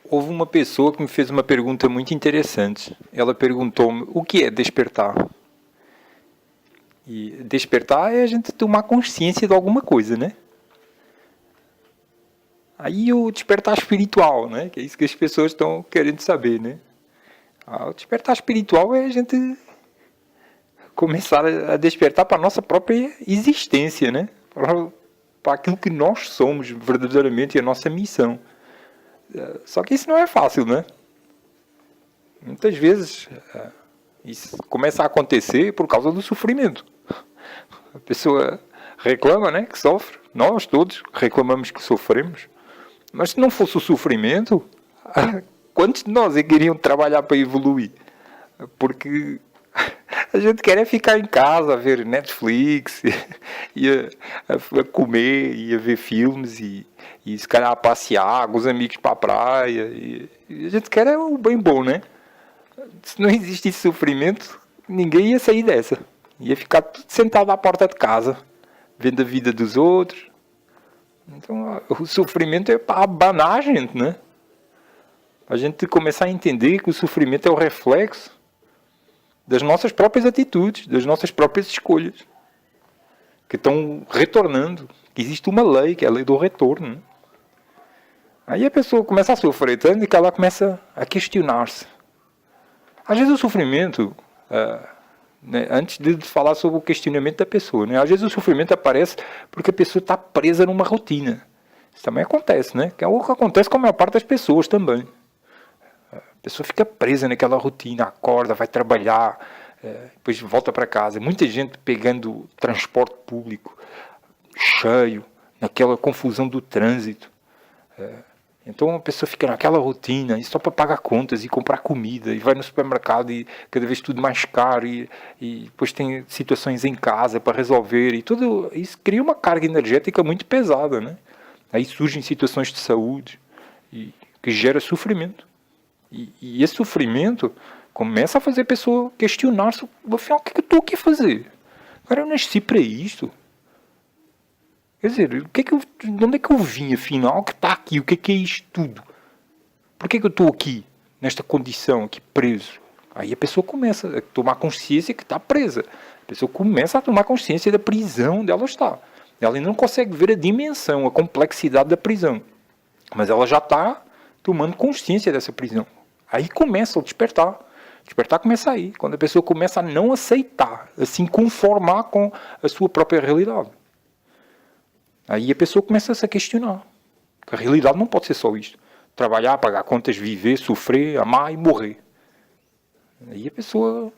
Houve uma pessoa que me fez uma pergunta muito interessante. Ela perguntou-me o que é despertar. E despertar é a gente tomar consciência de alguma coisa, né? Aí o despertar espiritual, né? Que é isso que as pessoas estão querendo saber, né? O despertar espiritual é a gente começar a despertar para a nossa própria existência, né? Para aquilo que nós somos verdadeiramente e a nossa missão. Só que isso não é fácil, né? Muitas vezes isso começa a acontecer por causa do sofrimento. A pessoa reclama, né, que sofre. Nós todos reclamamos que sofremos. Mas se não fosse o sofrimento, quantos de nós queriam trabalhar para evoluir? Porque a gente quer ficar em casa a ver Netflix, e a comer, e a ver filmes, e se calhar a passear com os amigos para a praia. E a gente quer o bem bom, né? Se não existisse sofrimento, ninguém ia sair dessa. Ia ficar tudo sentado à porta de casa, vendo a vida dos outros. Então, o sofrimento é para abanar a gente, né? A gente começar a entender que o sofrimento é o reflexo das nossas próprias atitudes, das nossas próprias escolhas, que estão retornando. Que existe uma lei, que é a lei do retorno, né? Aí a pessoa começa a sofrer tanto que ela começa a questionar-se. Às vezes o sofrimento, né, antes de falar sobre o questionamento da pessoa, né, às vezes o sofrimento aparece porque a pessoa está presa numa rotina. Isso também acontece, né? Que é o que acontece com a maior parte das pessoas também. A pessoa fica presa naquela rotina, acorda, vai trabalhar, depois volta para casa. Muita gente pegando transporte público, cheio, naquela confusão do trânsito. Então a pessoa fica naquela rotina, e só para pagar contas e comprar comida, e vai no supermercado e cada vez tudo mais caro, e depois tem situações em casa para resolver, e tudo isso cria uma carga energética muito pesada, né? Aí surgem situações de saúde que gera sofrimento. E esse sofrimento começa a fazer a pessoa questionar-se, afinal, o que eu estou aqui a fazer? Agora eu nasci para isto. Quer dizer, de onde é que eu vim, afinal, que está aqui? O que é isto tudo? Por que eu estou aqui, nesta condição, aqui preso? Aí a pessoa começa a tomar consciência que está presa. A pessoa começa a tomar consciência da prisão onde ela está. Ela ainda não consegue ver a dimensão, a complexidade da prisão. Mas ela já está tomando consciência dessa prisão. Aí começa o despertar. O despertar começa aí, quando a pessoa começa a não aceitar, a se conformar com a sua própria realidade. Aí a pessoa começa a se questionar. A realidade não pode ser só isto. Trabalhar, pagar contas, viver, sofrer, amar e morrer. Aí a pessoa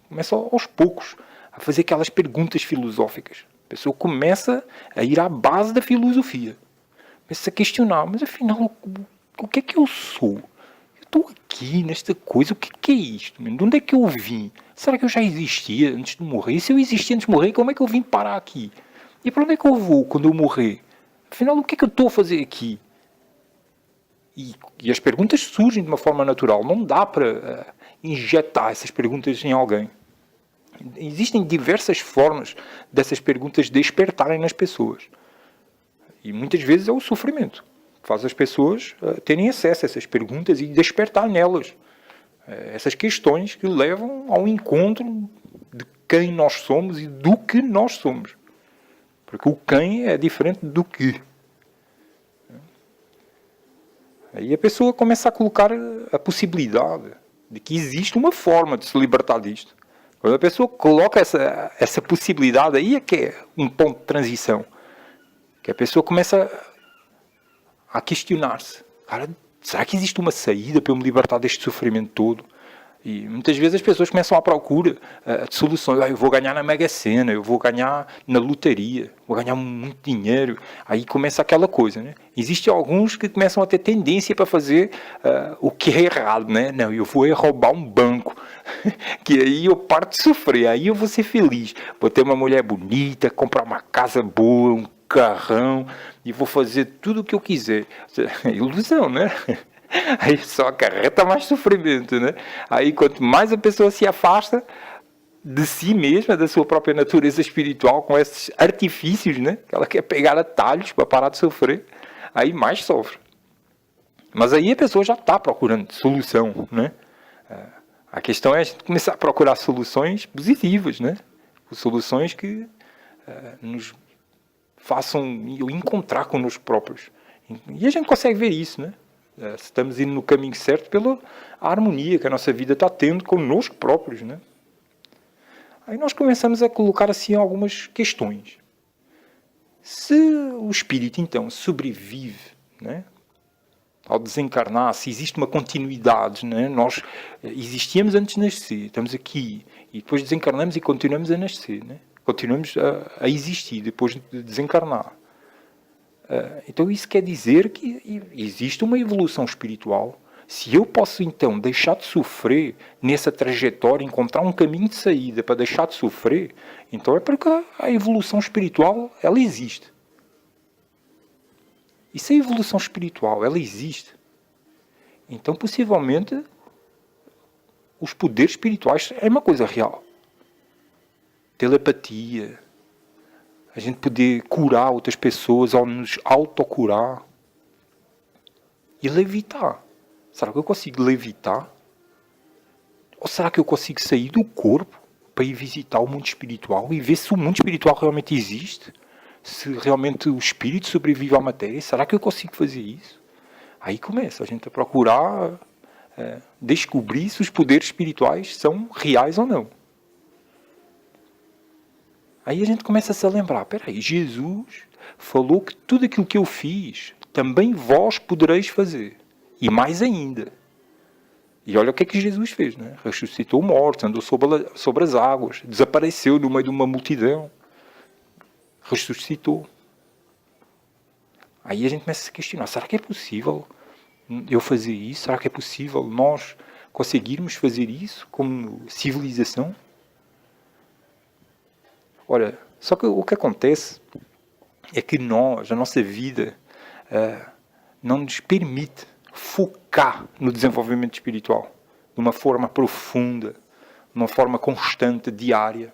começa aos poucos a fazer aquelas perguntas filosóficas. A pessoa começa a ir à base da filosofia. Começa a questionar, mas afinal, o que é que eu sou? Eu estou aqui nesta coisa, o que é isto? De onde é que eu vim? Será que eu já existia antes de morrer? E se eu existia antes de morrer, como é que eu vim parar aqui? E para onde é que eu vou quando eu morrer? Afinal, o que é que eu estou a fazer aqui? E as perguntas surgem de uma forma natural. Não dá para injetar essas perguntas em alguém. Existem diversas formas dessas perguntas despertarem nas pessoas. E muitas vezes é o sofrimento que faz as pessoas terem acesso a essas perguntas e despertar nelas essas questões que levam ao encontro de quem nós somos e do que nós somos. Porque o quem é diferente do que. Aí a pessoa começa a colocar a possibilidade de que existe uma forma de se libertar disto. Quando a pessoa coloca essa possibilidade, aí é que é um ponto de transição. Que a pessoa começa a questionar-se. Cara, será que existe uma saída para eu me libertar deste sofrimento todo? E muitas vezes as pessoas começam à procura de soluções. Eu vou ganhar na Mega Sena, eu vou ganhar na loteria, vou ganhar muito dinheiro. Aí começa aquela coisa, né? Existem alguns que começam a ter tendência para fazer o que é errado, né? Não, eu vou roubar um banco, que aí eu paro de sofrer, aí eu vou ser feliz. Vou ter uma mulher bonita, comprar uma casa boa, um carrão, e vou fazer tudo o que eu quiser. Ilusão, né? Aí só acarreta mais sofrimento, né? Aí quanto mais a pessoa se afasta de si mesma, da sua própria natureza espiritual, com esses artifícios, né? Que ela quer pegar atalhos para parar de sofrer, aí mais sofre. Mas aí a pessoa já está procurando solução, né? A questão é a gente começar a procurar soluções positivas, né? Soluções que nos façam encontrar connosco próprios. E a gente consegue ver isso, né? Estamos indo no caminho certo pela harmonia que a nossa vida está tendo connosco próprios, né? Aí nós começamos a colocar assim algumas questões. Se o espírito, então, sobrevive, né, ao desencarnar, se existe uma continuidade, né, nós existíamos antes de nascer, estamos aqui, e depois desencarnamos e continuamos a nascer, né? Continuamos a existir depois de desencarnar. Então isso quer dizer que existe uma evolução espiritual. Se eu posso então deixar de sofrer nessa trajetória, encontrar um caminho de saída para deixar de sofrer, então é porque a evolução espiritual ela existe. E se a evolução espiritual ela existe, então possivelmente os poderes espirituais é uma coisa real. Telepatia, a gente poder curar outras pessoas ou nos autocurar e levitar. Será que eu consigo levitar? Ou será que eu consigo sair do corpo para ir visitar o mundo espiritual e ver se o mundo espiritual realmente existe? Se realmente o espírito sobrevive à matéria? Será que eu consigo fazer isso? Aí começa a gente a procurar descobrir se os poderes espirituais são reais ou não. Aí a gente começa a se lembrar, peraí, Jesus falou que tudo aquilo que eu fiz, também vós podereis fazer. E mais ainda. E olha o que é que Jesus fez, né? Ressuscitou mortos, andou sobre as águas, desapareceu no meio de uma multidão. Ressuscitou. Aí a gente começa a se questionar, será que é possível eu fazer isso? Será que é possível nós conseguirmos fazer isso como civilização? Ora, só que o que acontece é que nós, a nossa vida, não nos permite focar no desenvolvimento espiritual de uma forma profunda, de uma forma constante, diária.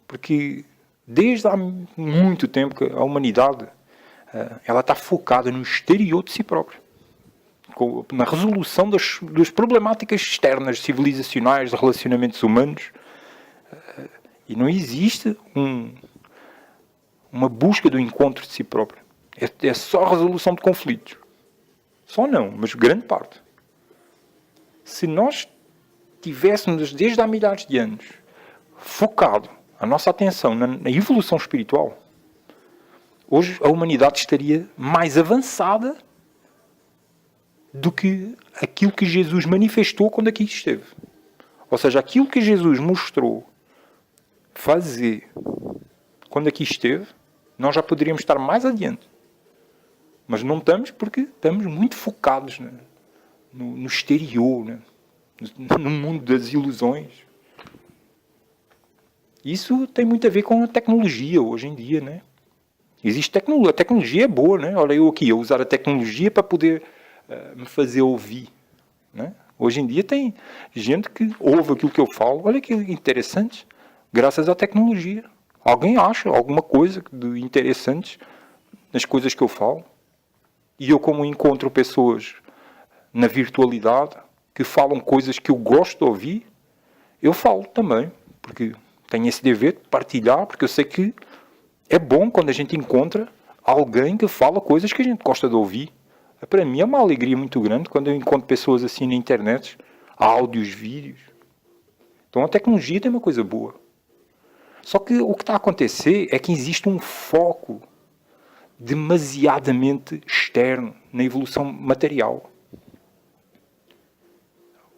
Porque desde há muito tempo que a humanidade ela está focada no exterior de si própria, na resolução das problemáticas externas, civilizacionais, de relacionamentos humanos. E não existe uma busca do encontro de si próprio. É só a resolução de conflitos. Só não, mas grande parte. Se nós tivéssemos, desde há milhares de anos, focado a nossa atenção na evolução espiritual, hoje a humanidade estaria mais avançada do que aquilo que Jesus manifestou quando aqui esteve. Ou seja, aquilo que Jesus mostrou fazer quando aqui esteve, nós já poderíamos estar mais adiante. Mas não estamos porque estamos muito focados no exterior, né? No mundo das ilusões. Isso tem muito a ver com a tecnologia hoje em dia, né? Existe tecnologia, a tecnologia é boa, né? Olha eu aqui, eu usar a tecnologia para poder me fazer ouvir, né? Hoje em dia tem gente que ouve aquilo que eu falo, olha que interessante, graças à tecnologia. Alguém acha alguma coisa de interessante nas coisas que eu falo. E eu, como encontro pessoas na virtualidade que falam coisas que eu gosto de ouvir, eu falo também, porque tenho esse dever de partilhar, porque eu sei que é bom quando a gente encontra alguém que fala coisas que a gente gosta de ouvir. Para mim é uma alegria muito grande quando eu encontro pessoas assim na internet, áudios, vídeos. Então a tecnologia tem uma coisa boa. Só que o que está a acontecer é que existe um foco demasiadamente externo na evolução material.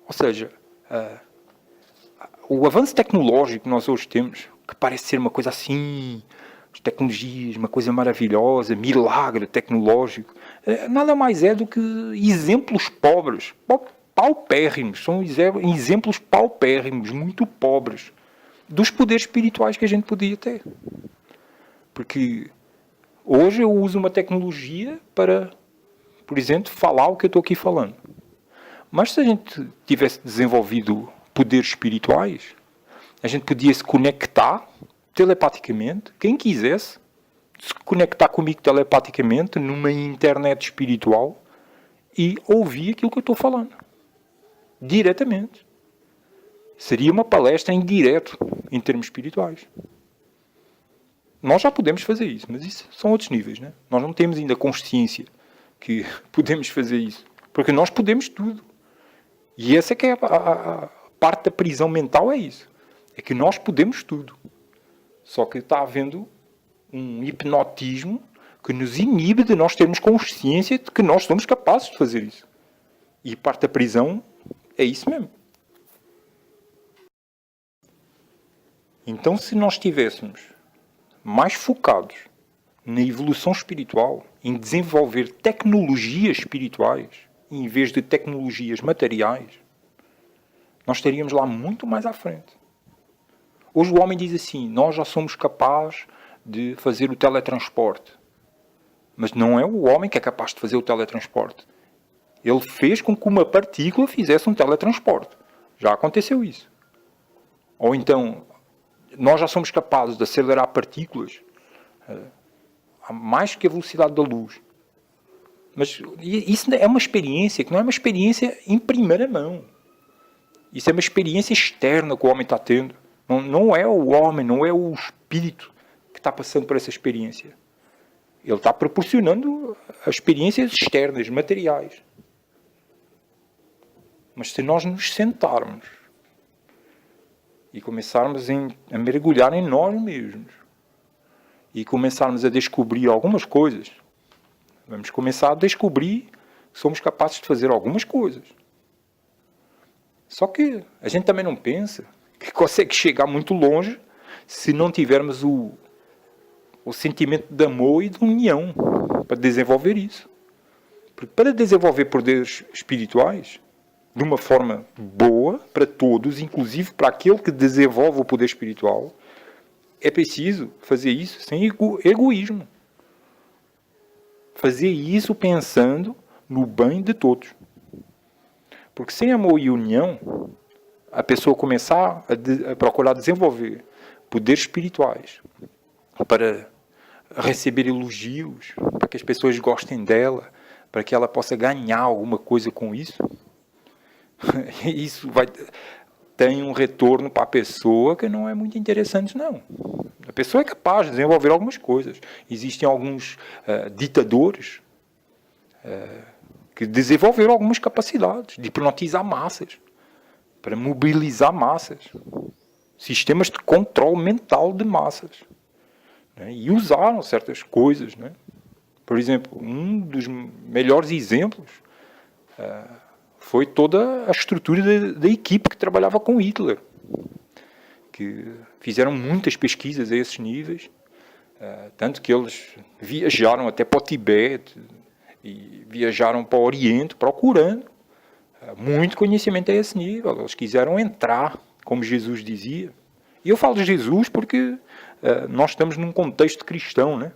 Ou seja, o avanço tecnológico que nós hoje temos, que parece ser uma coisa assim, tecnologias, uma coisa maravilhosa, milagre tecnológico, nada mais é do que exemplos pobres, paupérrimos, são exemplos paupérrimos, muito pobres, dos poderes espirituais que a gente podia ter. Porque hoje eu uso uma tecnologia para, por exemplo, falar o que eu estou aqui falando. Mas se a gente tivesse desenvolvido poderes espirituais, a gente podia se conectar telepaticamente, quem quisesse, se conectar comigo telepaticamente numa internet espiritual e ouvir aquilo que eu estou falando. Diretamente. Seria uma palestra em direto, em termos espirituais. Nós já podemos fazer isso, mas isso são outros níveis, né? Nós não temos ainda consciência que podemos fazer isso. Porque nós podemos tudo. E essa é que é a parte da prisão mental, é isso. É que nós podemos tudo. Só que está havendo um hipnotismo que nos inibe de nós termos consciência de que nós somos capazes de fazer isso. E parte da prisão é isso mesmo. Então, se nós estivéssemos mais focados na evolução espiritual, em desenvolver tecnologias espirituais, em vez de tecnologias materiais, nós estaríamos lá muito mais à frente. Hoje o homem diz assim, nós já somos capazes de fazer o teletransporte. Mas não é o homem que é capaz de fazer o teletransporte. Ele fez com que uma partícula fizesse um teletransporte. Já aconteceu isso. Ou então, nós já somos capazes de acelerar partículas a mais que a velocidade da luz. Mas isso é uma experiência que não é uma experiência em primeira mão. Isso é uma experiência externa que o homem está tendo. Não é o homem, não é o espírito que está passando por essa experiência. Ele está proporcionando as experiências externas, materiais. Mas se nós nos sentarmos e começarmos a mergulhar em nós mesmos e começarmos a descobrir algumas coisas, vamos começar a descobrir que somos capazes de fazer algumas coisas. Só que a gente também não pensa que consegue chegar muito longe se não tivermos o sentimento de amor e de união para desenvolver isso. Porque para desenvolver poderes espirituais de uma forma boa para todos, inclusive para aquele que desenvolve o poder espiritual, é preciso fazer isso sem egoísmo. Fazer isso pensando no bem de todos. Porque sem amor e união, a pessoa começar a procurar desenvolver poderes espirituais para receber elogios, para que as pessoas gostem dela, para que ela possa ganhar alguma coisa com isso, isso tem um retorno para a pessoa que não é muito interessante, não. A pessoa é capaz de desenvolver algumas coisas. Existem alguns ditadores que desenvolveram algumas capacidades de hipnotizar massas, para mobilizar massas, sistemas de controle mental de massas, né? E usaram certas coisas, né? Por exemplo, um dos melhores exemplos foi toda a estrutura da equipe que trabalhava com Hitler, que fizeram muitas pesquisas a esses níveis, tanto que eles viajaram até para o Tibete e viajaram para o Oriente procurando muito conhecimento a esse nível. Eles quiseram entrar, como Jesus dizia. E eu falo de Jesus porque nós estamos num contexto cristão, né?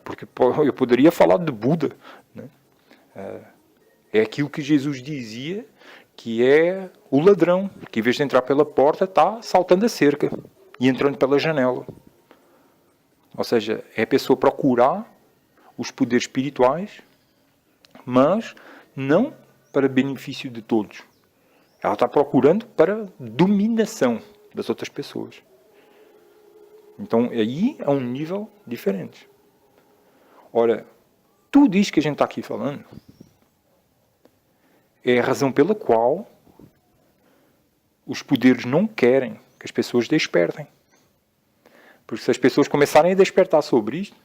Porque eu poderia falar de Buda, né? É aquilo que Jesus dizia, que é o ladrão, que em vez de entrar pela porta, está saltando a cerca e entrando pela janela. Ou seja, é a pessoa procurar os poderes espirituais, mas não para benefício de todos. Ela está procurando para dominação das outras pessoas. Então, aí é um nível diferente. Ora, tudo isto que a gente está aqui falando é a razão pela qual os poderes não querem que as pessoas despertem. Porque se as pessoas começarem a despertar sobre isto,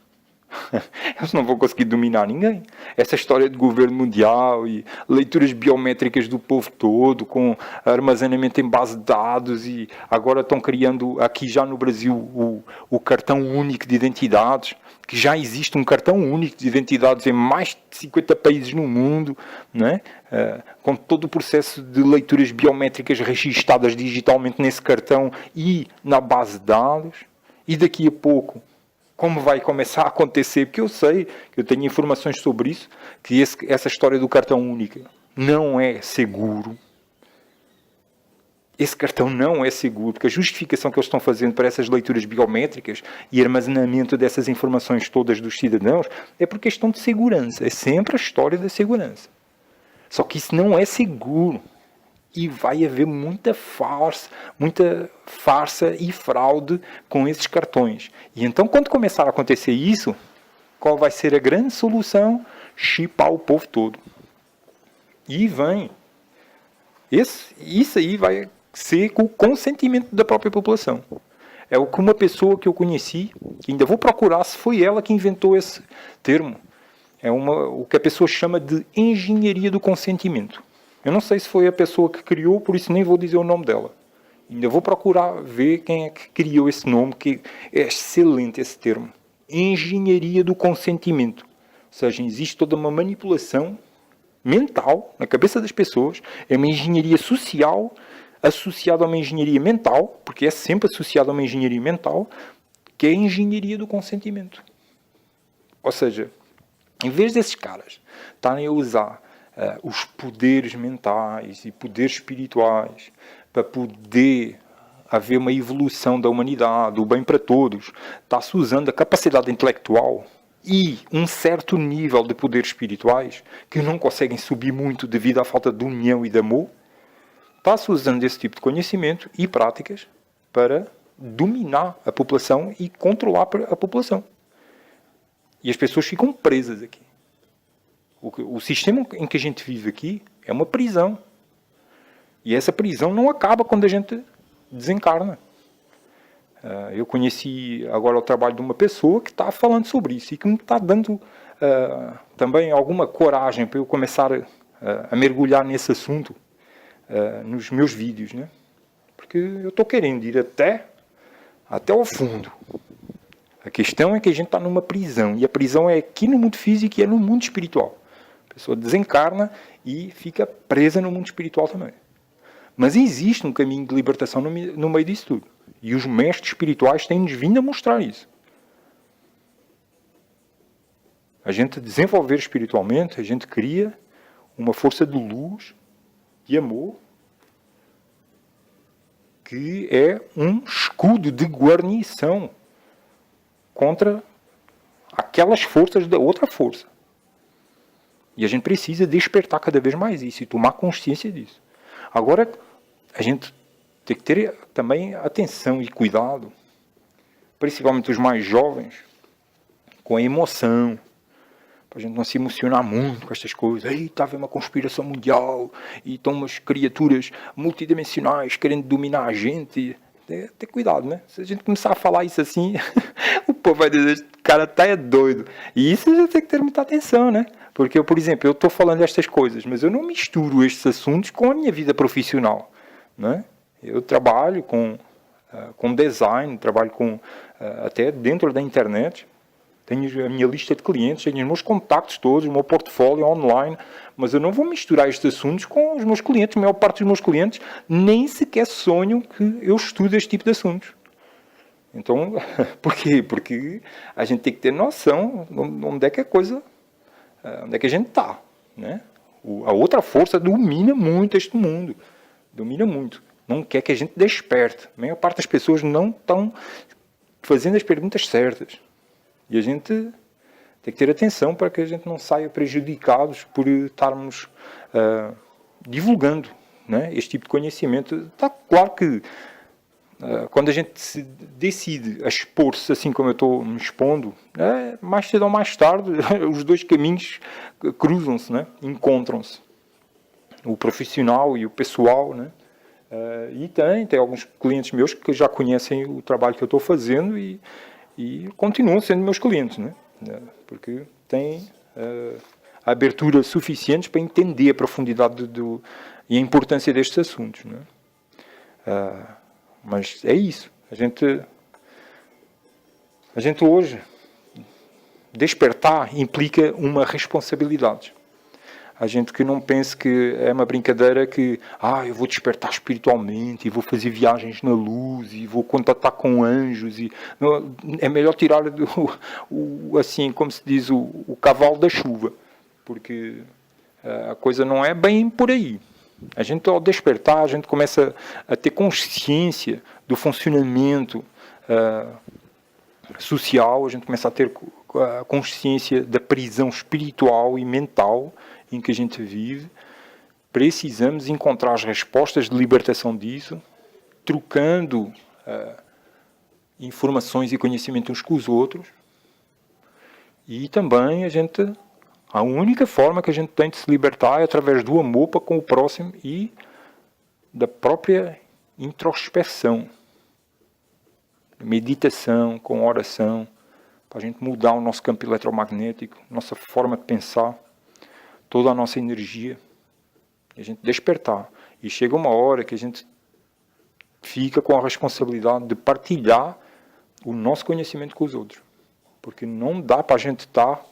eles não vão conseguir dominar ninguém. Essa história de governo mundial e leituras biométricas do povo todo, com armazenamento em base de dados, e agora estão criando aqui já no Brasil o cartão único de identidades, que já existe um cartão único de identidades em mais de 50 países no mundo, né? Com todo o processo de leituras biométricas registadas digitalmente nesse cartão e na base de dados. E daqui a pouco, como vai começar a acontecer, porque eu sei, que eu tenho informações sobre isso, que essa história do cartão único não é seguro. esse cartão não é seguro, porque a justificação que eles estão fazendo para essas leituras biométricas e armazenamento dessas informações todas dos cidadãos é por questão de segurança. É sempre a história da segurança. Só que isso não é seguro. E vai haver muita farsa e fraude com esses cartões. E então, quando começar a acontecer isso, qual vai ser a grande solução? Chipar o povo todo. E vem. Isso aí vai ser com o consentimento da própria população. É o que uma pessoa que eu conheci, que ainda vou procurar se foi ela que inventou esse termo, é o que a pessoa chama de engenharia do consentimento. Eu não sei se foi a pessoa que criou, por isso nem vou dizer o nome dela. Ainda vou procurar ver quem é que criou esse nome, que é excelente esse termo. Engenharia do consentimento. Ou seja, existe toda uma manipulação mental na cabeça das pessoas, é uma engenharia social associada a uma engenharia mental, porque é sempre associada a uma engenharia mental, que é a engenharia do consentimento. Ou seja, em vez desses caras estarem a usar os poderes mentais e poderes espirituais para poder haver uma evolução da humanidade, o bem para todos, está-se usando a capacidade intelectual e um certo nível de poderes espirituais que não conseguem subir muito devido à falta de união e de amor, está-se usando esse tipo de conhecimento e práticas para dominar a população e controlar a população. E as pessoas ficam presas aqui. O sistema em que a gente vive aqui é uma prisão. E essa prisão não acaba quando a gente desencarna. Eu conheci agora o trabalho de uma pessoa que está falando sobre isso e que me está dando também alguma coragem para eu começar a mergulhar nesse assunto nos meus vídeos, né? Porque eu estou querendo ir até ao fundo. A questão é que a gente está numa prisão, e a prisão é aqui no mundo físico e é no mundo espiritual. A pessoa desencarna e fica presa no mundo espiritual também. Mas existe um caminho de libertação no meio disso tudo. E os mestres espirituais têm-nos vindo a mostrar isso. A gente desenvolver espiritualmente, a gente cria uma força de luz e amor que é um escudo de guarnição contra aquelas forças da outra força. E a gente precisa despertar cada vez mais isso e tomar consciência disso. Agora, a gente tem que ter também atenção e cuidado, principalmente os mais jovens, com a emoção, para a gente não se emocionar muito com estas coisas. Está a haver uma conspiração mundial e estão umas criaturas multidimensionais querendo dominar a gente. Ter cuidado, né? Se a gente começar a falar isso assim, o povo vai dizer, este cara é doido. E isso a gente tem que ter muita atenção, né? Porque, por exemplo, eu estou falando estas coisas, mas eu não misturo estes assuntos com a minha vida profissional, né? Eu trabalho com design, trabalho até dentro da internet, tenho a minha lista de clientes, tenho os meus contactos todos, o meu portfólio online, mas eu não vou misturar estes assuntos com os meus clientes. A maior parte dos meus clientes nem sequer sonham que eu estudo este tipo de assuntos. Então, por quê? Porque a gente tem que ter noção onde é que a coisa, onde é que a gente está, né? A outra força domina muito este mundo, domina muito. Não quer que a gente desperte. A maior parte das pessoas não estão fazendo as perguntas certas. E a gente tem que ter atenção para que a gente não saia prejudicados por estarmos divulgando, né, este tipo de conhecimento. Está claro que quando a gente se decide a expor-se assim como eu estou me expondo, mais cedo ou mais tarde, os dois caminhos cruzam-se, né, encontram-se. O profissional e o pessoal, né? E tem alguns clientes meus que já conhecem o trabalho que eu estou fazendo e continuam sendo meus clientes, né? Porque têm a abertura suficiente para entender a profundidade e a importância destes assuntos, né? Mas é isso. A gente hoje, despertar implica uma responsabilidade. A gente que não pense que é uma brincadeira que eu vou despertar espiritualmente e vou fazer viagens na luz e vou contatar com anjos. É melhor tirar assim, como se diz, o cavalo da chuva, porque a coisa não é bem por aí. A gente, ao despertar, a gente começa a ter consciência do funcionamento social, a gente começa a ter a consciência da prisão espiritual e mental em que a gente vive. Precisamos encontrar as respostas de libertação disso, trocando informações e conhecimento uns com os outros. E também a única forma que a gente tem de se libertar é através do amor para com o próximo e da própria introspeção. Meditação, com oração, para a gente mudar o nosso campo eletromagnético, nossa forma de pensar, toda a nossa energia, e a gente despertar. E chega uma hora que a gente fica com a responsabilidade de partilhar o nosso conhecimento com os outros. Porque não dá para a gente estar...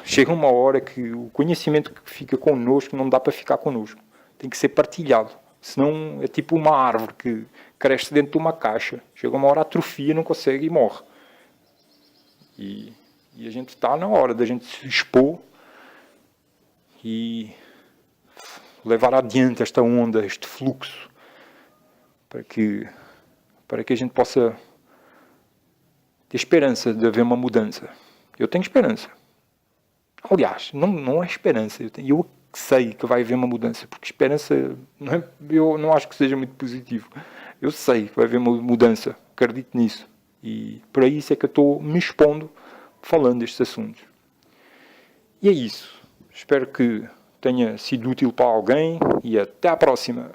chega uma hora que o conhecimento que fica connosco não dá para ficar connosco. Tem que ser partilhado. Senão é tipo uma árvore que cresce dentro de uma caixa. Chega uma hora, atrofia, não consegue e morre. E a gente está na hora da gente se expor e levar adiante esta onda, este fluxo, para que a gente possa ter esperança de haver uma mudança. Eu tenho esperança. Aliás, não é esperança. Eu sei que vai haver uma mudança, porque esperança eu não acho que seja muito positivo. Eu sei que vai haver uma mudança, acredito nisso. E para isso é que eu estou me expondo, falando destes assuntos. E é isso. Espero que tenha sido útil para alguém e até à próxima.